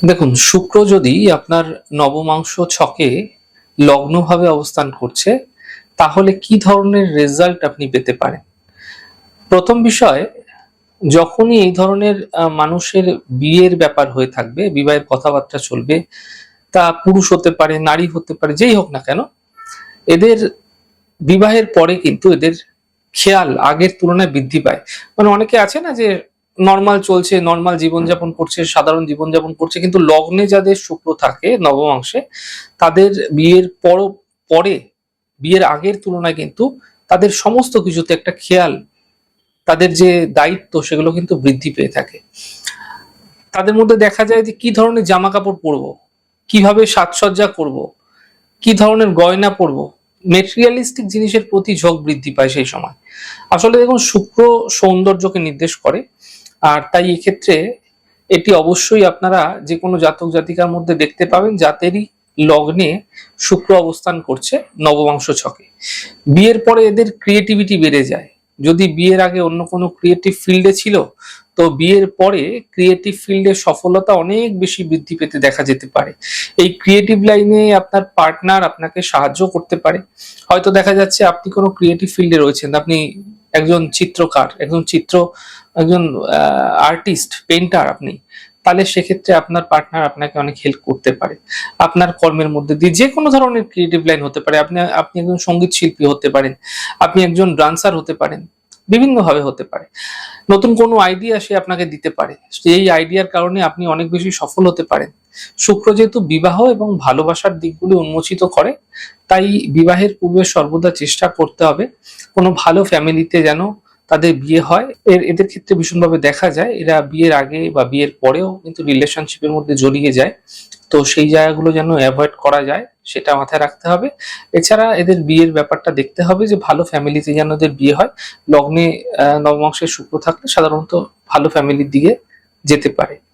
দেখুন, শুক্র যদি আপনার নবমাংশ ছকে লগ্নভাবে অবস্থান করছে, তাহলে কি ধরনের রেজাল্ট আপনি পেতে পারেন? প্রথম বিষয়, যখনই এই ধরনের মানুষের বিয়ের ব্যাপার হয়ে থাকবে, বিবাহের কথাবার্তা চলবে, তা পুরুষ হতে পারে, নারী হতে পারে, যেই হোক না কেন, এদের বিবাহের পরে কিন্তু এদের খেয়াল আগের তুলনায় বৃদ্ধি পায়। মানে অনেকে আছে না যে নরমাল চলছে, নরমাল জীবনযাপন করছে, সাধারণ জীবনযাপন করছে, কিন্তু লগ্নে যাদের শুক্র থাকে নবমাংশে, তাদের পরে বিয়ের আগের তুলনায় কিন্তু তাদের সমস্ত কিছুতে একটা খেয়াল, তাদের যে দায়িত্ব সেগুলো কিন্তু বৃদ্ধি পেয়ে থাকে। তাদের মধ্যে দেখা যায় যে কি ধরনের জামা কাপড় পরবো, কিভাবে সাজসজ্জা করব, কি ধরনের গয়না পরবো, মেটেরিয়ালিস্টিক জিনিসের প্রতি ঝোঁক বৃদ্ধি পায় সেই সময়। আসলে দেখুন, শুক্র সৌন্দর্যকে নির্দেশ করে, আর তাই এক্ষেত্রে এটি অবশ্যই আপনারা যে কোনো জাতক জাতিকার মধ্যে দেখতে পাবেন যাদেরই লগ্নে শুক্র অবস্থান করছে নবমাংশ ছকে। বিয়ের পরে এদের ক্রিয়েটিভিটি বেড়ে যায়। যদি বিয়ের আগে অন্য কোনো ক্রিয়েটিভ ফিল্ডে ছিল, তো বিয়ের পরে ক্রিয়েটিভ ফিল্ডে সফলতা অনেক বেশি বৃদ্ধি পেতে দেখা যেতে পারে। এই ক্রিয়েটিভ লাইনে আপনার পার্টনার আপনাকে সাহায্য করতে পারে। হয়তো দেখা যাচ্ছে আপনি কোনো ক্রিয়েটিভ ফিল্ডে রয়েছেন, আপনি একজন চিত্রকার, একজন আর্টিস্ট, পেইন্টার আপনি, তাহলে সেক্ষেত্রে আপনার পার্টনার আপনাকে অনেক হেল্প করতে পারে আপনার কর্মের মধ্যে দিয়ে। যে কোনো ধরনের ক্রিয়েটিভ লাইন হতে পারে, আপনি আপনি একজন সঙ্গীত শিল্পী হতে পারেন, আপনি একজন ডান্সার হতে পারেন, বিভিন্ন ভাবে হতে পারে। নতুন কোনো আইডিয়া সে আপনাকে দিতে পারে, সেই আইডিয়ার কারণে আপনি অনেক বেশি সফল হতে পারেন। শুক্র যেহেতু বিবাহ এবং ভালোবাসার দিকগুলি উন্মোচিত করে, তাই বিবাহের পূর্বে সর্বদা চেষ্টা করতে হবে কোনো ভালো ফ্যামিলিতে যেন তাদের বিয়ে হয়। এদের ক্ষেত্রে ভীষণভাবে দেখা যায় এরা বিয়ের আগে বা বিয়ের পরেও কিন্তু রিলেশনশিপের মধ্যে জড়িয়ে যায়। তো সেই জায়গাগুলো যেন অ্যাভয়েড করা যায়, সেটা মাথায় রাখতে হবে। এছাড়া এদের বিয়ের ব্যাপারটা দেখতে হবে যে ভালো ফ্যামিলিতে যেন এদের বিয়ে হয়। লগ্নে নবমাংসের শুক্র থাকলে সাধারণত ভালো ফ্যামিলির দিকে যেতে পারে।